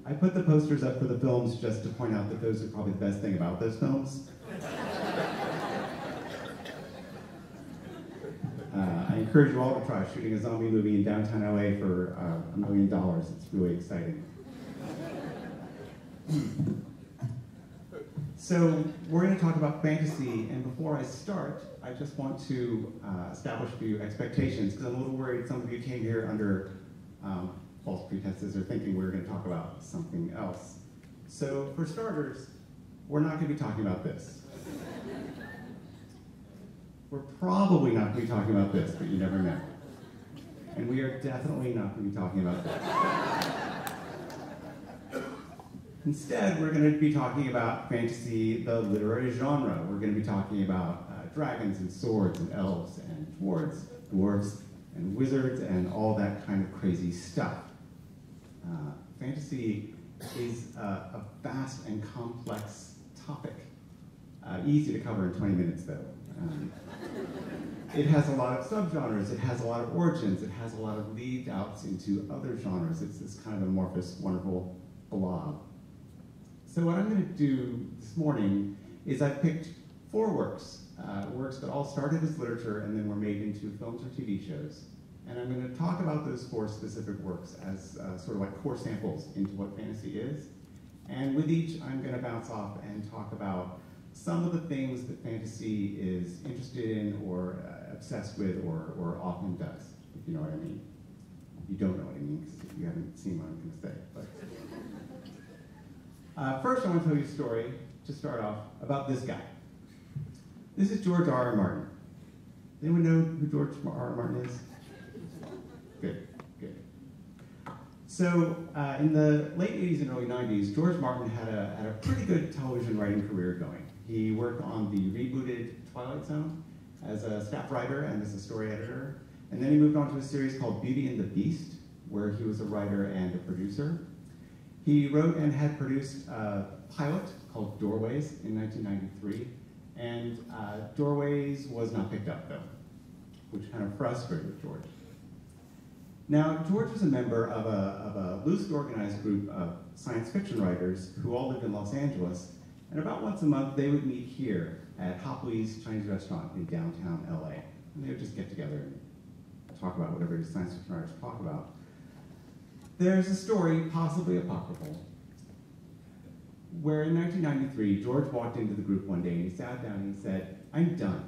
I put the posters up for the films just to point out that those are probably the best thing about those films. I encourage you all to try shooting a zombie movie in downtown LA for $1 million. It's really exciting. So we're going to talk about fantasy, and before I start, I just want to establish a few expectations, because I'm a little worried some of you came here under false pretenses or thinking we were going to talk about something else. So for starters, we're not going to be talking about this. We're probably not going to be talking about this, but you never know. And we are definitely not going to be talking about this. Instead, we're going to be talking about fantasy, the literary genre. We're going to be talking about dragons and swords and elves and dwarves and wizards and all that kind of crazy stuff. Fantasy is a vast and complex topic. Easy to cover in 20 minutes, though. It has a lot of subgenres, it has a lot of origins, it has a lot of lead-outs into other genres. It's this kind of amorphous, wonderful blob. So what I'm going to do this morning is I picked 4 works that all started as literature and then were made into films or TV shows. And I'm going to talk about those 4 specific works as sort of like core samples into what fantasy is. And with each, I'm going to bounce off and talk about some of the things that fantasy is interested in or obsessed with or often does, if you know what I mean. You don't know what I mean because you haven't seen what I'm going to say. But first, I want to tell you a story to start off about this guy. This is George R.R. Martin. Anyone know who George R.R. Martin is? Good, good. So in the late 80s and early 90s, George Martin had a pretty good television writing career going. He worked on the rebooted Twilight Zone as a staff writer and as a story editor. And then he moved on to a series called Beauty and the Beast, where he was a writer and a producer. He wrote and had produced a pilot called Doorways in 1993. And Doorways was not picked up, though, which kind of frustrated George. Now, George was a member of a loosely organized group of science fiction writers who all lived in Los Angeles. And about once a month, they would meet here at Hopwey's Chinese restaurant in downtown LA. And they would just get together and talk about whatever these science fiction writers talk about. There's a story, possibly apocryphal, where in 1993, George walked into the group one day and he sat down and he said, "I'm done.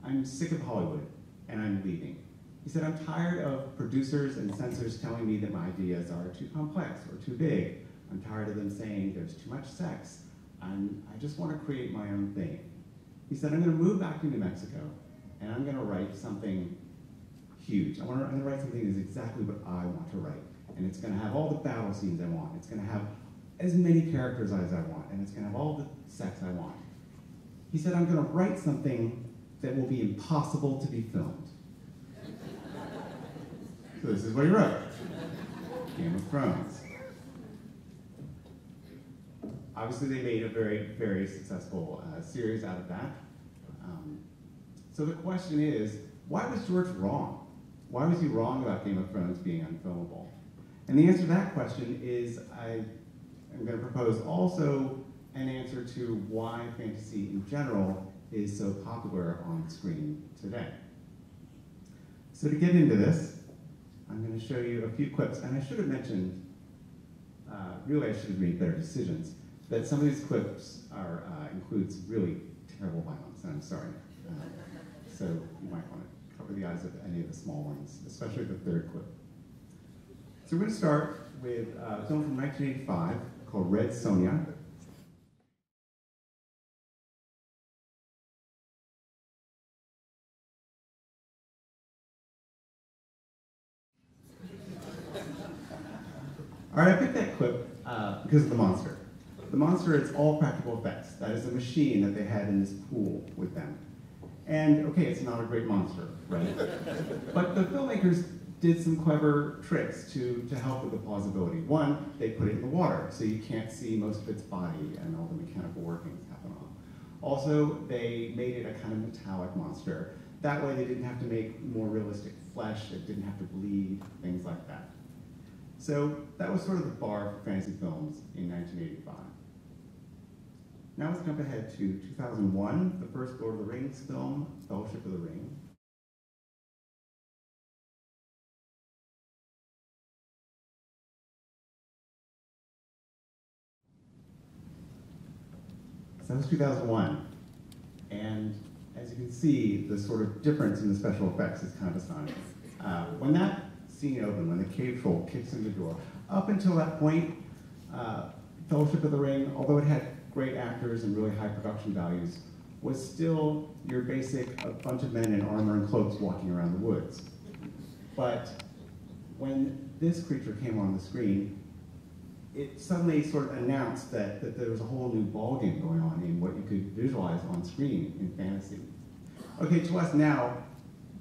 I'm sick of Hollywood, and I'm leaving." He said, "I'm tired of producers and censors telling me that my ideas are too complex or too big. I'm tired of them saying there's too much sex. I just want to create my own thing." He said, "I'm going to move back to New Mexico, and I'm going to write something huge. I'm going to write something that's exactly what I want to write. And it's going to have all the battle scenes I want. It's going to have as many characters as I want, and it's going to have all the sex I want." He said, "I'm going to write something that will be impossible to be filmed." So this is what he wrote. Game of Thrones. Obviously, they made a very, very successful series out of that. So the question is, why was George wrong? Why was he wrong about Game of Thrones being unfilmable? And the answer to that question is, I'm going to propose also an answer to why fantasy in general is so popular on screen today. So to get into this, I'm going to show you a few clips. And I should have mentioned, really I should have made better decisions, that some of these clips includes really terrible violence, and I'm sorry. So you might want to cover the eyes of any of the small ones, especially the third clip. So we're going to start with a film from 1985 called Red Sonja. All right, I picked that clip because of the monster. The monster is all practical effects. That is a machine that they had in this pool with them. And okay, it's not a great monster, right? But the filmmakers did some clever tricks to help with the plausibility. One, they put it in the water, so you can't see most of its body and all the mechanical workings happen on. Also, they made it a kind of metallic monster. That way they didn't have to make more realistic flesh, it didn't have to bleed, things like that. So that was sort of the bar for fantasy films in 1985. Now let's jump ahead to 2001, the first Lord of the Rings film, Fellowship of the Ring. So that was 2001. And as you can see, the sort of difference in the special effects is kind of astonishing. When that scene opened, when the cave troll kicks in the door, up until that point, Fellowship of the Ring, although it had great actors and really high production values, was still your basic a bunch of men in armor and cloaks walking around the woods. But when this creature came on the screen, it suddenly sort of announced that there was a whole new ballgame going on in what you could visualize on screen in fantasy. Okay, to us now,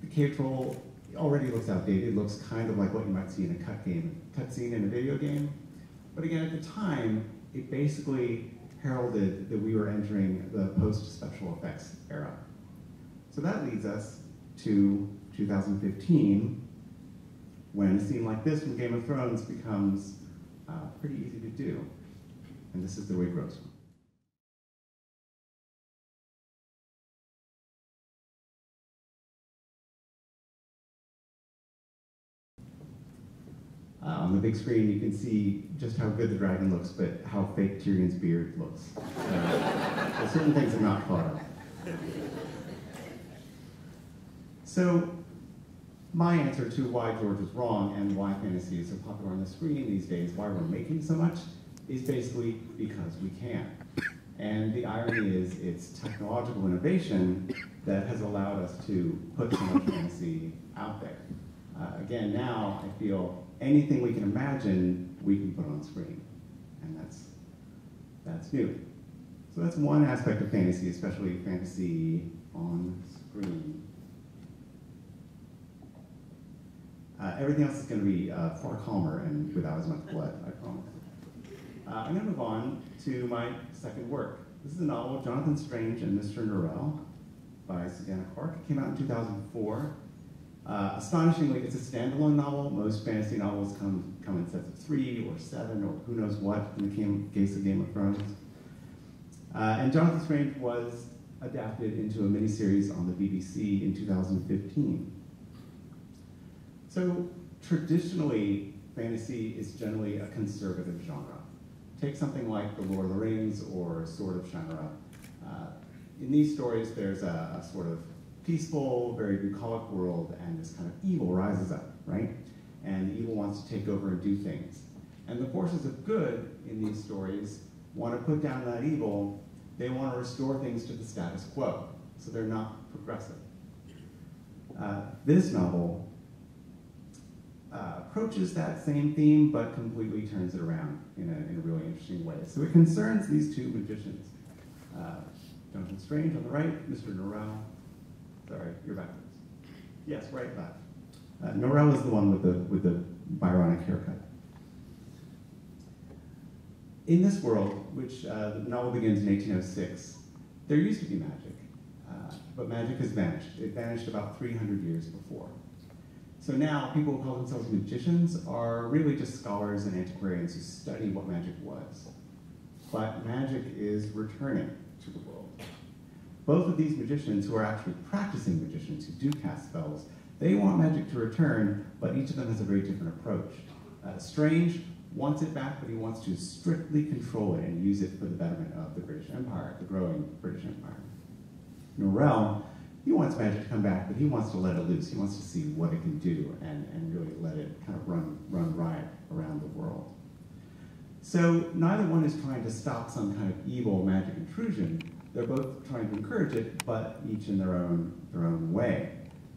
the cave troll already looks outdated. It looks kind of like what you might see in a cutscene in a video game. But again, at the time, it basically heralded that we were entering the post-special effects era. So that leads us to 2015, when a scene like this from Game of Thrones becomes pretty easy to do. And this is the way it grows. On the big screen, you can see just how good the dragon looks, but how fake Tyrion's beard looks. Certain things are not thought of. So, my answer to why George was wrong and why fantasy is so popular on the screen these days, why we're making so much, is basically because we can. And the irony is it's technological innovation that has allowed us to put so much fantasy out there. Again, now I feel anything we can imagine, we can put on screen. And that's new. So that's one aspect of fantasy, especially fantasy on screen. Everything else is going to be far calmer and without as much blood, I promise. I'm going to move on to my second work. This is a novel, Jonathan Strange and Mr. Norrell, by Susanna Clark. It came out in 2004. Astonishingly, it's a standalone novel. Most fantasy novels come in sets of 3 or 7 or who knows what in the case of Game of Thrones. And Jonathan Strange was adapted into a miniseries on the BBC in 2015. So traditionally, fantasy is generally a conservative genre. Take something like The Lord of the Rings or Sword of Shannara. In these stories, there's a sort of peaceful, very bucolic world, and this kind of evil rises up, right? And the evil wants to take over and do things. And the forces of good in these stories want to put down that evil. They want to restore things to the status quo, so they're not progressive. This novel approaches that same theme, but completely turns it around in a really interesting way. So it concerns these two magicians. Jonathan Strange on the right, Mr. Norrell. Sorry, you're backwards. Yes, right, left. Norrell is the one with the Byronic haircut. In this world, which the novel begins in 1806, there used to be magic, but magic has vanished. It vanished about 300 years before. So now, people who call themselves magicians are really just scholars and antiquarians who study what magic was. But magic is returning to the world. Both of these magicians, who are actually practicing magicians, who do cast spells, they want magic to return, but each of them has a very different approach. Strange wants it back, but he wants to strictly control it and use it for the betterment of the British Empire, the growing British Empire. Norrell, he wants magic to come back, but he wants to let it loose. He wants to see what it can do and really let it kind of run riot around the world. So neither one is trying to stop some kind of evil magic intrusion. They're both trying to encourage it, but each in their own way.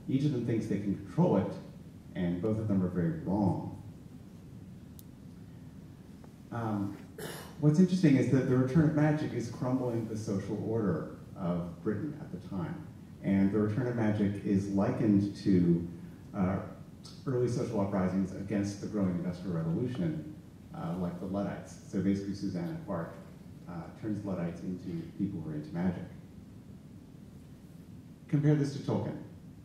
Each of them thinks they can control it, and both of them are very wrong. What's interesting is that the return of magic is crumbling the social order of Britain at the time. And the return of magic is likened to early social uprisings against the growing Industrial Revolution, like the Luddites. So basically, Susanna Clark turns Luddites into people who are into magic. Compare this to Tolkien.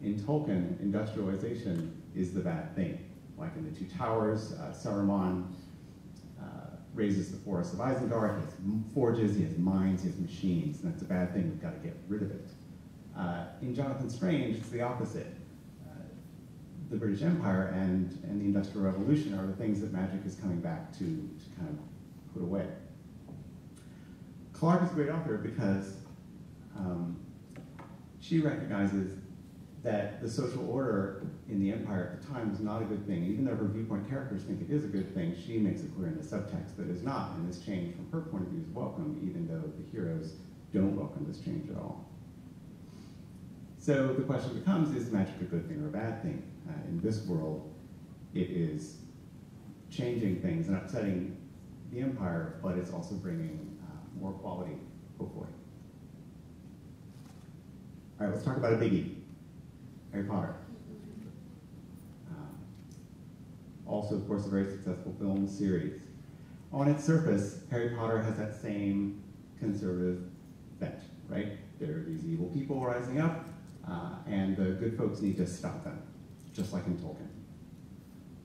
In Tolkien, industrialization is the bad thing. Like in the Two Towers, Saruman raises the forest of Isengard, he has forges, he has mines, he has machines, and that's a bad thing, we've got to get rid of it. In Jonathan Strange, it's the opposite. The British Empire and the Industrial Revolution are the things that magic is coming back to kind of put away. Clarke is a great author because she recognizes that the social order in the empire at the time was not a good thing. Even though her viewpoint characters think it is a good thing, she makes it clear in the subtext that it is not, and this change from her point of view is welcome, even though the heroes don't welcome this change at all. So the question becomes, is magic a good thing or a bad thing? In this world, it is changing things and upsetting the empire, but it's also bringing more quality, hopefully. All right, let's talk about a biggie, Harry Potter. Also, of course, a very successful film series. On its surface, Harry Potter has that same conservative bent, right? There are these evil people rising up, and the good folks need to stop them, just like in Tolkien.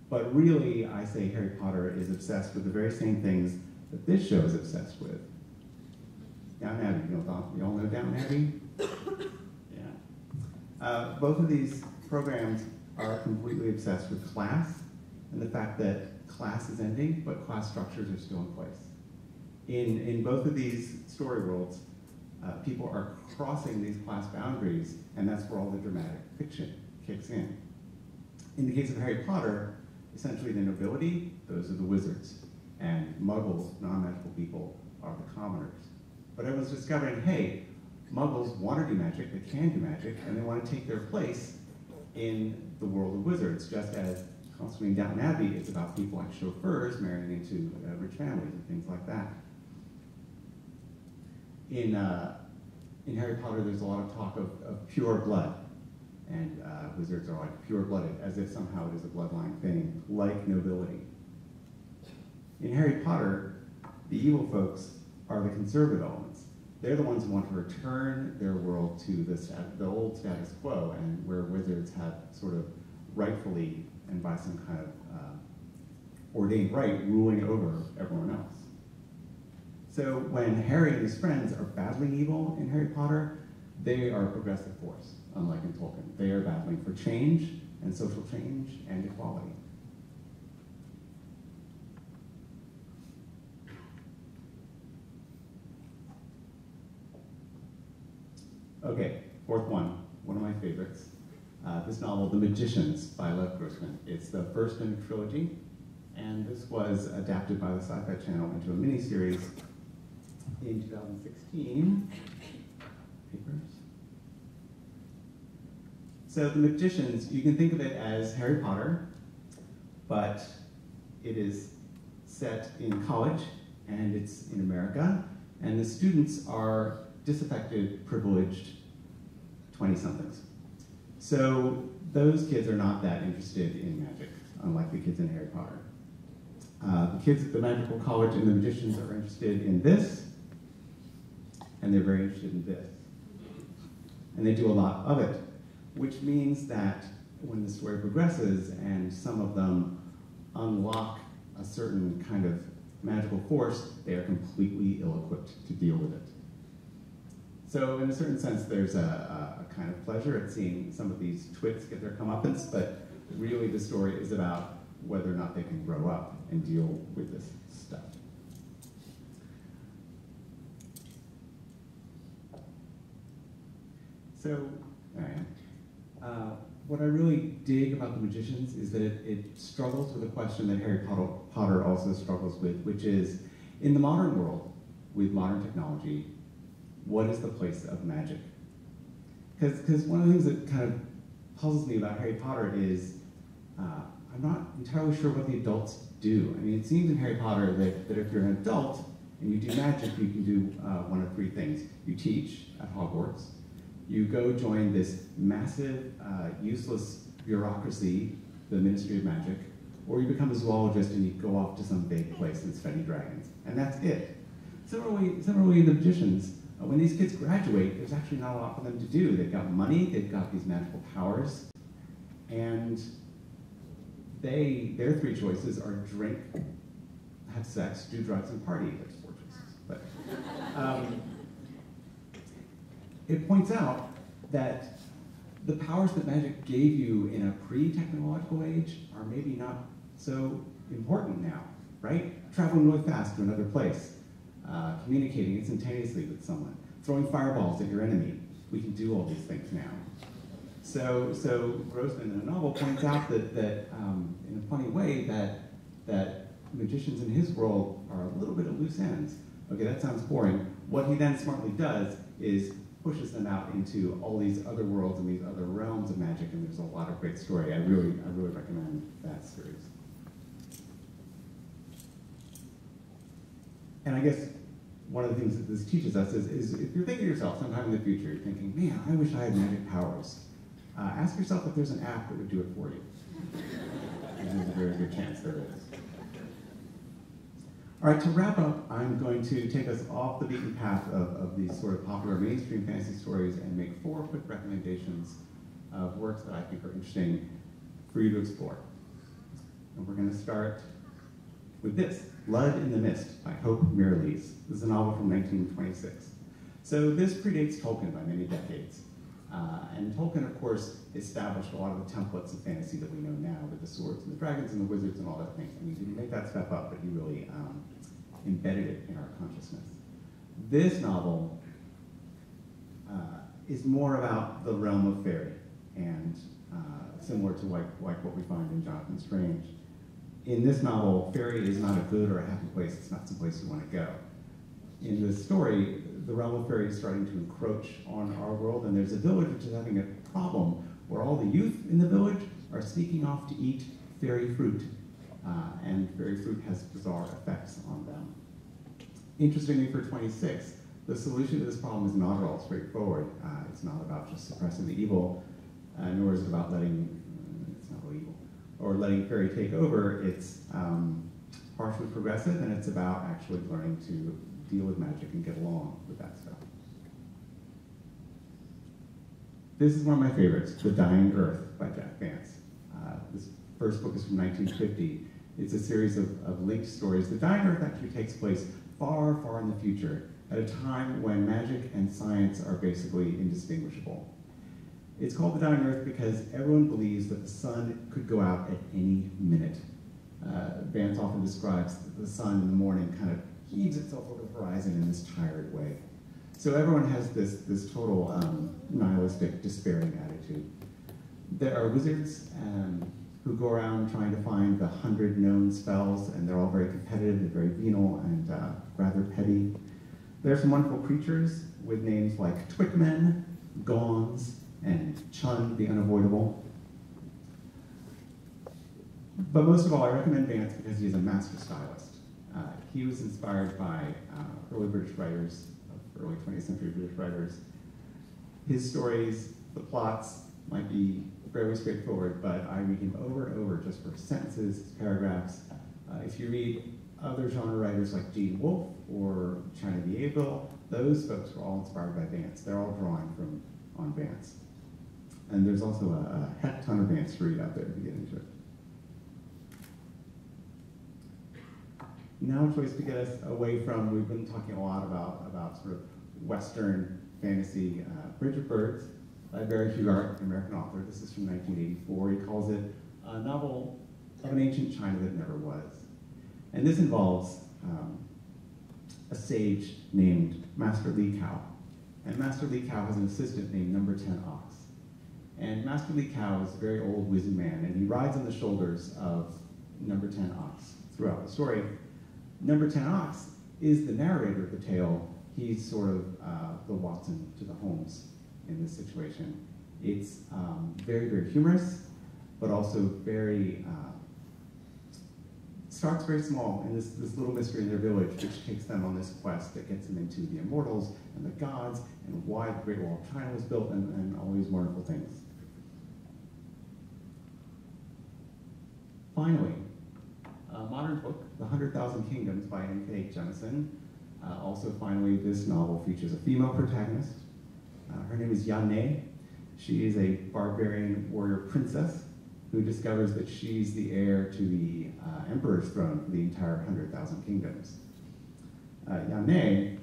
But really, I say Harry Potter is obsessed with the very same things that this show is obsessed with. Downton Abbey, you all know Downton Abbey? Yeah. Both of these programs are completely obsessed with class and the fact that class is ending, but class structures are still in place. In both of these story worlds, people are crossing these class boundaries, and that's where all the dramatic fiction kicks in. In the case of Harry Potter, essentially the nobility, those are the wizards, and muggles, non-magical people, are the commoners. But everyone's discovering, hey, muggles want to do magic, they can do magic, and they want to take their place in the world of wizards, just as constantly in Downton Abbey, it's about people like chauffeurs marrying into rich families and things like that. In Harry Potter, there's a lot of talk of pure blood, and wizards are like pure-blooded, as if somehow it is a bloodline thing, like nobility. In Harry Potter, the evil folks are the conservative elements. They're the ones who want to return their world to the old status quo, and where wizards have sort of rightfully, and by some kind of ordained right, ruling over everyone else. So when Harry and his friends are battling evil in Harry Potter, they are a progressive force, unlike in Tolkien. They are battling for change, and social change, and equality. Okay, fourth one of my favorites. This novel, The Magicians by Lev Grossman. It's the first in a trilogy, and this was adapted by the Sci-Fi Channel into a miniseries in 2016. Papers. So The Magicians, you can think of it as Harry Potter, but it is set in college, and it's in America, and the students are disaffected, privileged 20-somethings. So those kids are not that interested in magic, unlike the kids in Harry Potter. The kids at the magical college and the magicians are interested in this, and they're very interested in this. And they do a lot of it, which means that when the story progresses and some of them unlock a certain kind of magical force, they are completely ill-equipped to deal with it. So in a certain sense, there's a kind of pleasure at seeing some of these twits get their comeuppance, but really the story is about whether or not they can grow up and deal with this stuff. So, what I really dig about The Magicians is that it struggles with a question that Harry Potter also struggles with, which is, in the modern world, with modern technology, what is the place of magic? Because one of the things that kind of puzzles me about Harry Potter is I'm not entirely sure what the adults do. I mean, it seems in Harry Potter that if you're an adult and you do magic, you can do one of three things. You teach at Hogwarts, you go join this massive, useless bureaucracy, the Ministry of Magic, or you become a zoologist and you go off to some big place and study dragons. And that's it. Similarly in The Magicians, when these kids graduate, there's actually not a lot for them to do. They've got money, they've got these magical powers, and their three choices are drink, have sex, do drugs, and party. There's four choices. But it points out that the powers that magic gave you in a pre-technological age are maybe not so important now, right? Traveling really fast to another place, communicating instantaneously with someone, throwing fireballs at your enemy. We can do all these things now. So Grossman in the novel points out that in a funny way that magicians in his world are a little bit at loose ends. Okay, that sounds boring. What he then smartly does is pushes them out into all these other worlds and these other realms of magic, and there's a lot of great story. I really recommend that series. And I guess one of the things that this teaches us is if you're thinking to yourself sometime in the future, you're thinking, man, I wish I had magic powers. Ask yourself if there's an app that would do it for you. And there's a very good chance there is. All right, to wrap up, I'm going to take us off the beaten path of these sort of popular mainstream fantasy stories and make 4 quick recommendations of works that I think are interesting for you to explore. And we're going to start with this, Blood in the Mist by Hope Mirrlees. This is a novel from 1926. So this predates Tolkien by many decades. And Tolkien, of course, established a lot of the templates of fantasy that we know now, with the swords and the dragons and the wizards and all that thing. I mean, he didn't make that stuff up, but he really embedded it in our consciousness. This novel is more about the realm of fairy, and similar to like what we find in Jonathan Strange. In this novel, fairy is not a good or a happy place. It's not some place you want to go. In this story, the realm of fairy is starting to encroach on our world, and there's a village which is having a problem where all the youth in the village are sneaking off to eat fairy fruit, and fairy fruit has bizarre effects on them. Interestingly, for 26, the solution to this problem is not at all straightforward. It's not about just suppressing the evil, nor is it about it's not really evil, or letting fairy take over. It's partially progressive, and it's about actually learning to deal with magic and get along with that stuff. This is one of my favorites, The Dying Earth by Jack Vance. This first book is from 1950. It's a series of linked stories. The Dying Earth actually takes place far, far in the future, at a time when magic and science are basically indistinguishable. It's called The Dying Earth because everyone believes that the sun could go out at any minute. Vance often describes the sun in the morning kind of heaves itself over the horizon in this tired way. So everyone has this total nihilistic, despairing attitude. There are wizards who go around trying to find the 100 known spells, and they're all very competitive, they're very venal and rather petty. There are some wonderful creatures with names like Twickmen, Gawns, and Chun the Unavoidable. But most of all, I recommend Vance because he is a master stylist. He was inspired by early British writers, early 20th century British writers. His stories, the plots might be fairly straightforward, but I read him over and over just for sentences, paragraphs. If you read other genre writers like Gene Wolfe or China Miéville, those folks were all inspired by Vance. They're all drawing on Vance. And there's also a heck ton of Vance to read out there if you get into it. Now a choice to get us away from, we've been talking a lot about sort of Western fantasy. Bridge of Birds by Barry Hugart, an American author. This is from 1984. He calls it a novel of an ancient China that never was. And this involves a sage named Master Li Kao. And Master Li Kao has an assistant named Number 10 Ox. And Master Li Kao is a very old, wizened man, and he rides on the shoulders of Number 10 Ox throughout the story. Number 10 Ox is the narrator of the tale. He's sort of the Watson to the Holmes in this situation. It's very, very humorous, but also very, starts very small in this little mystery in their village, which takes them on this quest that gets them into the immortals and the gods and why the Great Wall of China was built and all these wonderful things. Finally, a modern book, The 100,000 Kingdoms by N.K. Jemisin. Also, finally, this novel features a female protagonist. Her name is Yanne. She is a barbarian warrior princess who discovers that she's the heir to the emperor's throne for the entire 100,000 kingdoms. Yane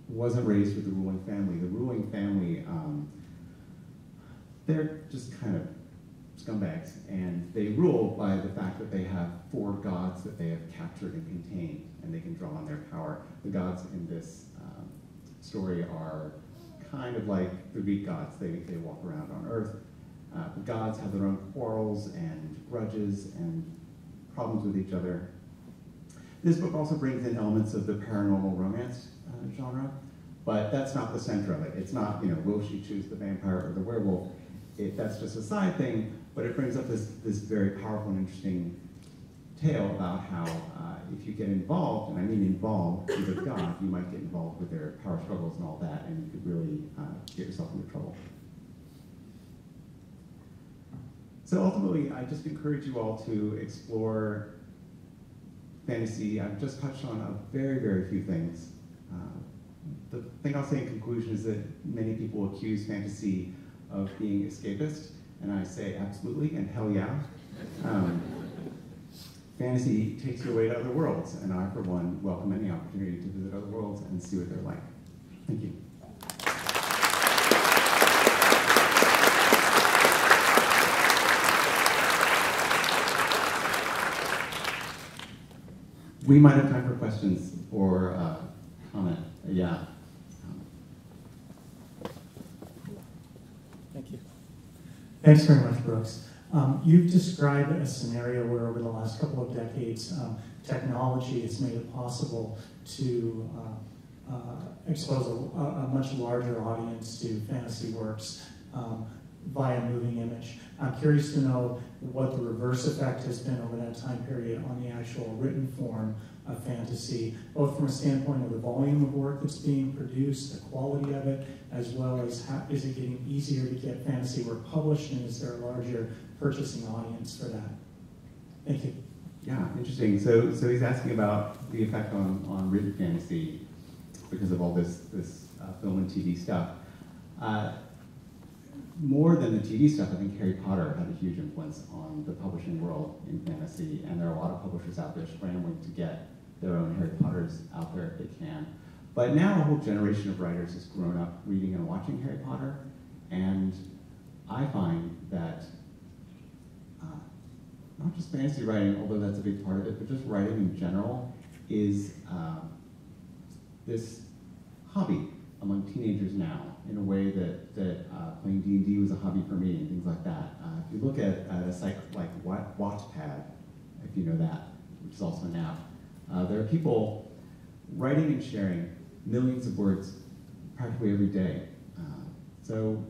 wasn't raised with the ruling family. The ruling family, they're just kind of scumbags, and they rule by the fact that they have 4 gods that they have captured and contained, and they can draw on their power. The gods in this story are kind of like the Greek gods. They walk around on Earth. The gods have their own quarrels and grudges and problems with each other. This book also brings in elements of the paranormal romance genre, but that's not the center of it. It's not, will she choose the vampire or the werewolf? That's just a side thing, but it brings up this very powerful and interesting tale about how if you get involved, and I mean involved with a god, you might get involved with their power struggles and all that, and you could really get yourself into trouble. So ultimately, I just encourage you all to explore fantasy. I've just touched on a very, very few things. The thing I'll say in conclusion is that many people accuse fantasy of being escapist, and I say absolutely, and hell yeah. Fantasy takes you away to other worlds, and I, for one, welcome any opportunity to visit other worlds and see what they're like. Thank you. We might have time for questions or comment. Yeah. Thank you. Thanks very much, Brooks. You've described a scenario where over the last couple of decades, technology has made it possible to expose a much larger audience to fantasy works via moving image. I'm curious to know what the reverse effect has been over that time period on the actual written form of fantasy, both from a standpoint of the volume of work that's being produced, the quality of it, as well as is it getting easier to get fantasy work published, and is there a larger purchasing audience for that? Thank you. Yeah, interesting. So he's asking about the effect on written fantasy because of all this film and TV stuff. More than the TV stuff, I think Harry Potter had a huge influence on the publishing world in fantasy, and there are a lot of publishers out there scrambling to get their own Harry Potters out there if they can. But now a whole generation of writers has grown up reading and watching Harry Potter, and I find that not just fantasy writing, although that's a big part of it, but just writing in general is this hobby among teenagers now, in a way that playing D&D was a hobby for me and things like that. If you look at a site like Wattpad, if you know that, which is also an app, there are people writing and sharing millions of words practically every day. So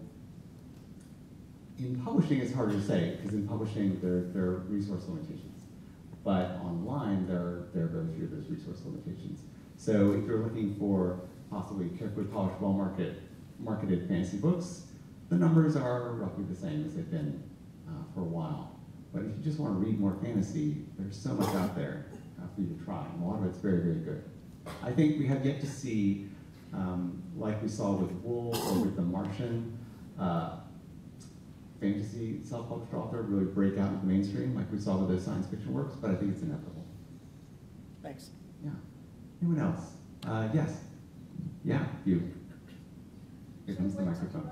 in publishing, it's harder to say, because in publishing, there are resource limitations. But online, there are very few of those resource limitations. So if you're looking for possibly carefully polished, well-marketed fantasy books, the numbers are roughly the same as they've been for a while. But if you just want to read more fantasy, there's so much out there for you to try, and a lot of it's very, very good. I think we have yet to see, like we saw with Wool or with The Martian, fantasy self-published author really break out into the mainstream, like we saw with those science fiction works, but I think it's inevitable. Thanks. Yeah. Anyone else? Yes. Yeah, you. Here comes the microphone.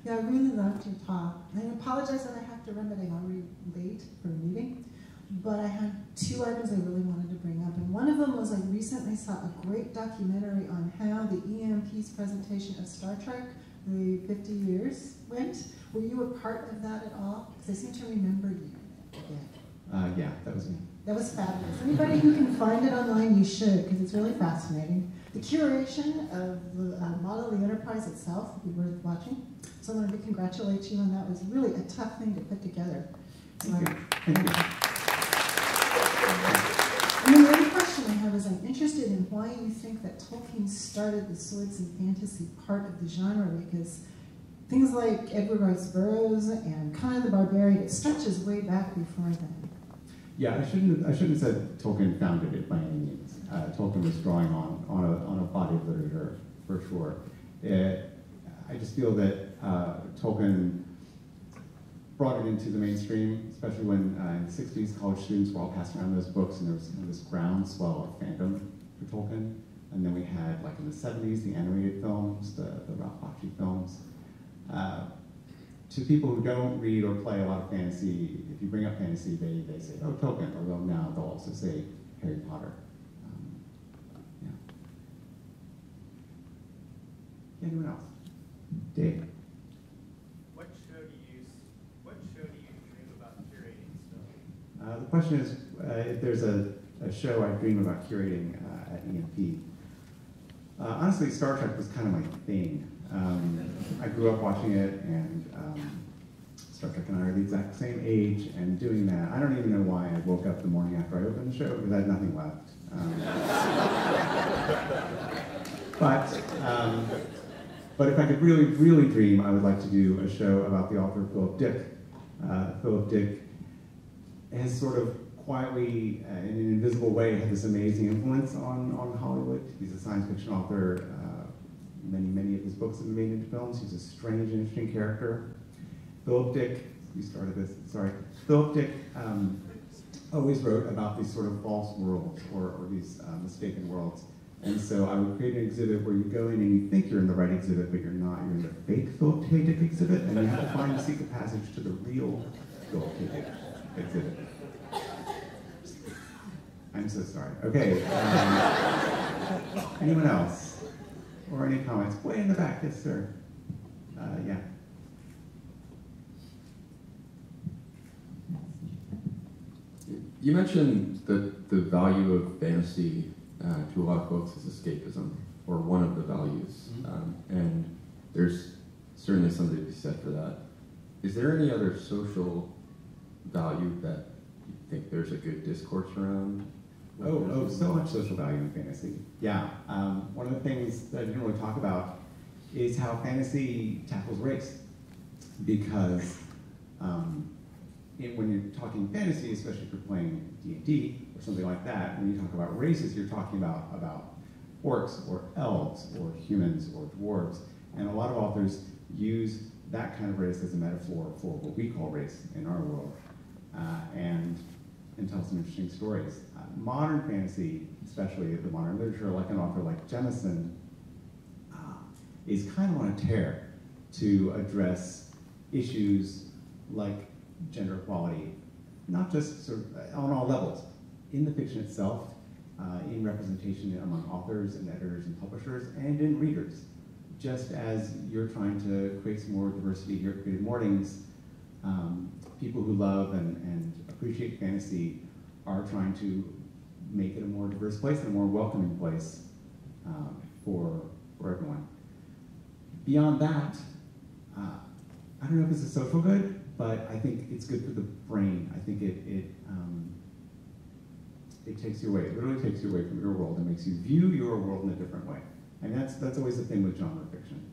Yeah, I really loved your talk. I apologize that I have to run, but I'm already late for a meeting. But I had 2 items I really wanted to bring up. And one of them was I recently saw a great documentary on how the EMP's presentation of Star Trek, the 50 years, went. Were you a part of that at all? Because I seem to remember you in it. Yeah. Yeah, that was me. That was fabulous. Anybody who can find it online, you should, because it's really fascinating. The curation of the model of the Enterprise itself would be worth watching. So I wanted to congratulate you on that. It was really a tough thing to put together. Thank you. Thank you. And then the other question I have is I'm interested in why you think that Tolkien started the swords and fantasy part of the genre, because things like Edward Rice Burroughs and Conan the Barbarian, it stretches way back before then. Yeah, I shouldn't have said Tolkien founded it by any means. Tolkien was drawing on a body of literature, for sure. I just feel that Tolkien brought it into the mainstream, especially when in the 60s, college students were all passing around those books, and there was kind of this groundswell of fandom for Tolkien. And then we had, like in the 70s, the animated films, the Ralph Bakshi films. To people who don't read or play a lot of fantasy, if you bring up fantasy, they say, oh, Tolkien, or they'll also say Harry Potter. Yeah. Anyone else? Dave? What show do you dream about curating stuff? The question is, if there's a show I dream about curating at EMP. Honestly, Star Trek was kind of my thing. I grew up watching it, and Star Trek and I are the exact same age, and doing that, I don't even know why I woke up the morning after I opened the show, because I had nothing left. But if I could really, really dream, I would like to do a show about the author Philip Dick. Philip Dick has sort of quietly, in an invisible way, had this amazing influence on Hollywood. He's a science fiction author. Many of his books have been made into films. He's a strange and interesting character. Philip Dick, you started this, sorry. Philip Dick always wrote about these sort of false worlds, or these mistaken worlds. And so I would create an exhibit where you go in and you think you're in the right exhibit, but you're not. You're in the fake Philip K. Dick exhibit, and you have to find a secret passage to the real Philip K. Dick exhibit. I'm so sorry. Okay. Anyone else? Or any comments? Way in the back, yes, sir. Yeah. You mentioned that the value of fantasy to a lot of folks is escapism, or one of the values. And there's certainly something to be said for that. Is there any other social value that you think there's a good discourse around? Oh, so much social value in fantasy. Yeah. One of the things that I didn't really talk about is how fantasy tackles race. Because when you're talking fantasy, especially if you're playing D&D or something like that, when you talk about races, you're talking about orcs or elves or humans or dwarves. And a lot of authors use that kind of race as a metaphor for what we call race in our world. And tell some interesting stories. Modern fantasy, especially the modern literature, like an author like Jemison, is kind of on a tear to address issues like gender equality, not just sort of on all levels, in the fiction itself, in representation among authors and editors and publishers, and in readers. Just as you're trying to create some more diversity here at Creative Mornings, people who love and appreciate fantasy are trying to make it a more diverse place and a more welcoming place for everyone. Beyond that, I don't know if it's a social good, but I think it's good for the brain. I think it takes you away. It literally takes you away from your world and makes you view your world in a different way. And that's always the thing with genre fiction.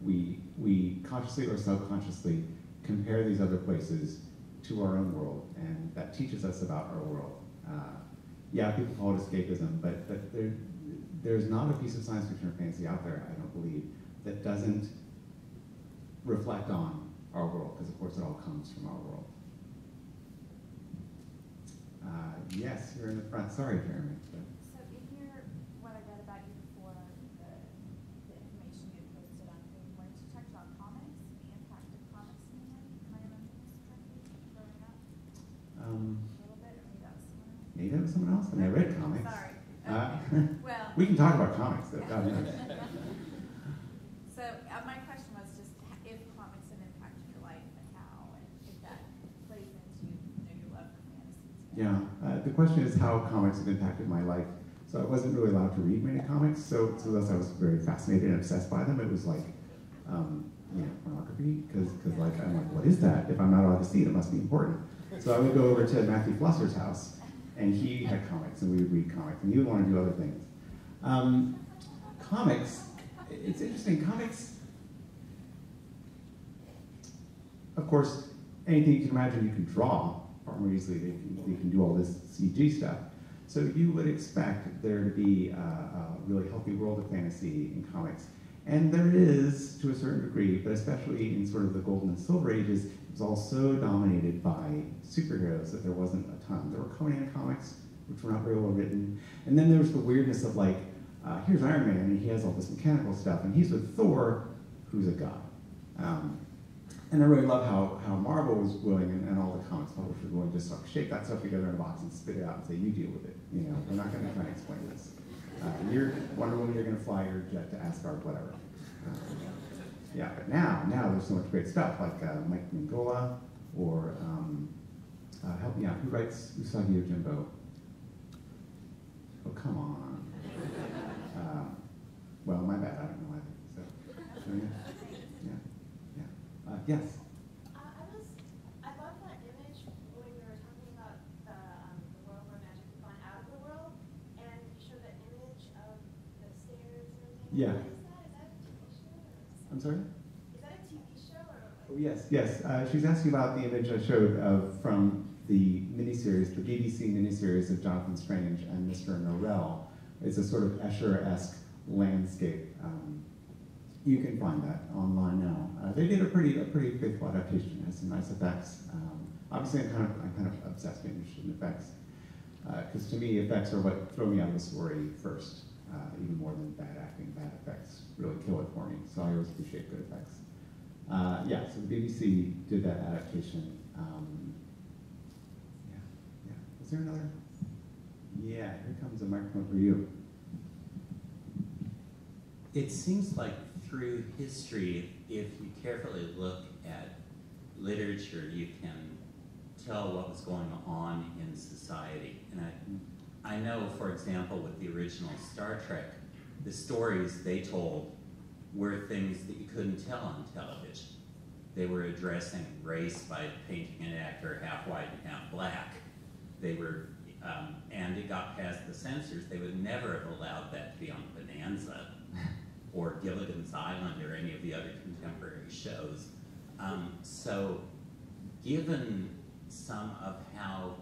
We consciously or subconsciously compare these other places to our own world, and that teaches us about our world. Yeah, people call it escapism, but there's not a piece of science fiction or fantasy out there, I don't believe, that doesn't reflect on our world, because of course it all comes from our world. Yes, you're in the front. Sorry, Jeremy. So in your, what I read about you before, the information you posted on CreativeMornings, you talked about comics, the impact of comics in your life. Am I remembering this correctly growing up? A little bit, or maybe that was someone else? Maybe that was someone else. I mean, I read comics. Sorry. Okay. Well, we can talk about comics, though. God knows. So my question was just if comics have impacted your life and how, and if that plays into your love for fantasy. Yeah, the question is how comics have impacted my life. So I wasn't really allowed to read many comics, so thus I was very fascinated and obsessed by them. It was like, pornography, because like, I'm like, what is that? If I'm not allowed to see it, it must be important. So I would go over to Matthew Flusser's house, and he had comics, and we would read comics, and he would want to do other things. Comics, it's interesting, comics, of course, anything you can imagine you can draw far more easily. They can do all this CG stuff. So you would expect there to be a really healthy world of fantasy in comics. And there is, to a certain degree, but especially in sort of the golden and silver ages, it was all so dominated by superheroes that there wasn't a ton. There were Conan comics, which were not very well written. And then there was the weirdness of like, here's Iron Man, and he has all this mechanical stuff, and he's with Thor, who's a god. And I really love how Marvel was willing, and all the comics publishers were willing to just like shake that stuff together in a box and spit it out and say, you deal with it. You know, we're not going to try and explain this. You're Wonder Woman, you're going to fly your jet to Asgard, whatever. Yeah, but now there's so much great stuff, like Mike Mignola, or help me out, who writes Usagi Yojimbo? Oh, come on. Well, my bad, I don't know either. So yeah. Yes? I love that image when we were talking about the world where magic has gone out of the world, and you showed that image of the stairs and everything. Yeah. What is that? Is that a TV show? Or I'm sorry? Is that a TV show? Or Oh, yes. She's asking about the image I showed from the miniseries, the BBC miniseries of Jonathan Strange and Mr. Norrell. It's a sort of Escher-esque landscape. You can find that online now. They did a pretty faithful adaptation. It has some nice effects. Obviously, I'm kind of obsessed and interested in effects, because to me, effects are what throw me out of the story first, even more than bad acting. Bad effects really kill it for me. So I always appreciate good effects. Yeah. So the BBC did that adaptation. Yeah. Is there another? Yeah. Here comes a microphone for you. It seems like through history, if you carefully look at literature, you can tell what was going on in society. And I know, for example, with the original Star Trek, the stories they told were things that you couldn't tell on television. They were addressing race by painting an actor half white and half black. They were, and it got past the censors. They would never have allowed that to be on Bonanza or Gilligan's Island or any of the other contemporary shows. So given some of how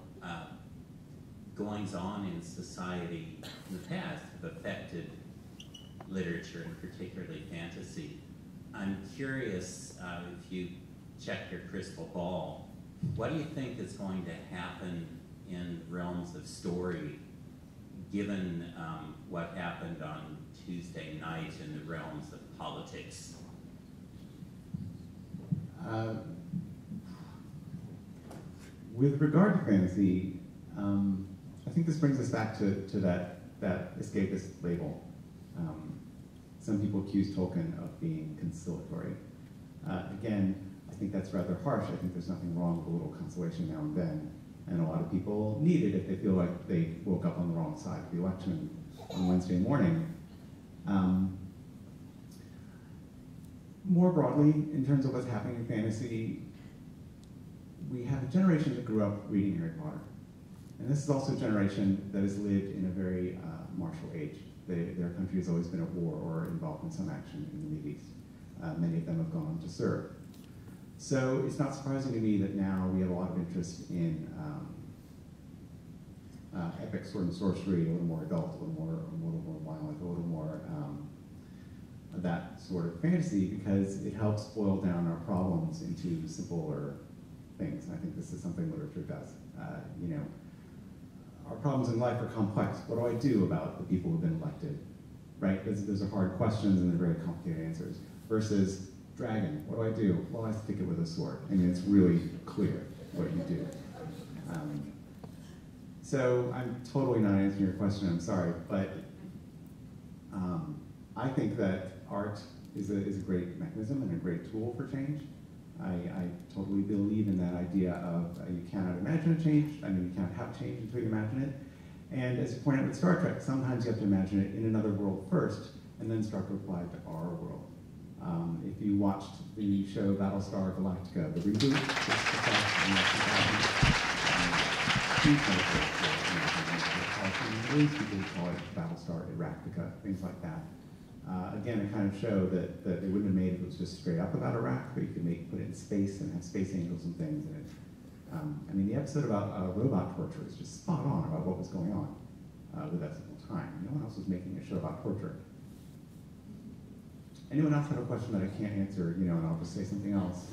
goings on in society in the past have affected literature, and particularly fantasy, I'm curious if you check your crystal ball, what do you think is going to happen in realms of story given what happened on Tuesday night in the realms of politics? With regard to fantasy, I think this brings us back to that escapist label. Some people accuse Tolkien of being conciliatory. Again, I think that's rather harsh. I think there's nothing wrong with a little consolation now and then. And a lot of people need it if they feel like they woke up on the wrong side of the election on Wednesday morning. More broadly, in terms of what's happening in fantasy, we have a generation that grew up reading Harry Potter. And this is also a generation that has lived in a very martial age. Their country has always been at war or involved in some action in the Middle East. Many of them have gone on to serve. So it's not surprising to me that now we have a lot of interest in epic sword and sorcery, a little more adult, a little more violent, a little more that sort of fantasy, because it helps boil down our problems into simpler things. And I think this is something literature does. You know, our problems in life are complex. What do I do about the people who've been elected? Right? Those are hard questions and they're very complicated answers. Versus dragon, what do I do? Well, I stick it with a sword. I mean, it's really clear what you do. So I'm totally not answering your question, I'm sorry, but I think that art is a great mechanism and a great tool for change. I totally believe in that idea of you cannot imagine a change. I mean, you can't have change until you imagine it. And as you point out with Star Trek, sometimes you have to imagine it in another world first, and then start to apply it to our world. If you watched the show Battlestar Galactica, the reboot, people call it Battlestar Iraqtica, things like that. Again, it kind of showed that they wouldn't have made it if it was just straight up about Iraq, but you could put it in space and have space angels and things in it. I mean, the episode about robot torture is just spot on about what was going on. with us at the time. No one else was making a show about portrait. Anyone else have a question that I can't answer, and I'll just say something else?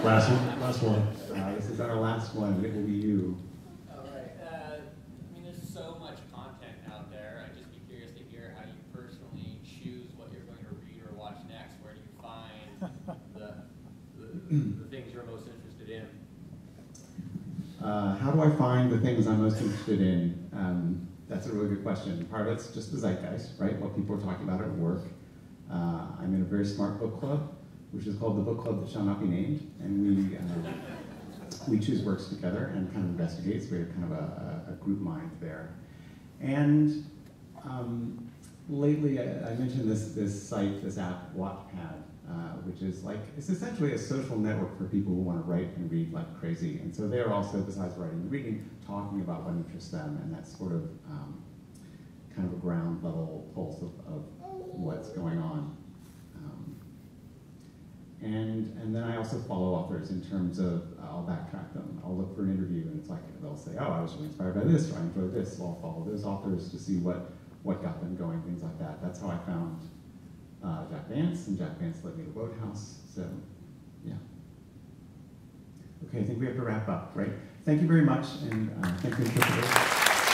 Last one. This is our last one, and it will be you. All right. There's so much content out there. I'd just be curious to hear how you personally choose what you're going to read or watch next. Where do you find the things you're most interested in? How do I find the things I'm most interested in? That's a really good question. Part of it's just the zeitgeist, right? What people are talking about at work. I'm in a very smart book club, which is called the Book Club That Shall Not Be Named, and we choose works together and kind of investigate. So we have kind of a group mind there. And lately, I mentioned this site, this app, Wattpad, which is it's essentially a social network for people who want to write and read like crazy. And so they're also, besides writing and reading, talking about what interests them, and that's sort of kind of a ground level pulse of what's going on. And then I also follow authors in terms of, I'll backtrack them. I'll look for an interview and it's like, they'll say, oh, I was really inspired by this, or I enjoyed this, so I'll follow those authors to see what got them going, things like that. That's how I found Jack Vance, and Jack Vance led me to Wodehouse, so yeah. Okay, I think we have to wrap up, right? Thank you very much, and thank you, interpreters.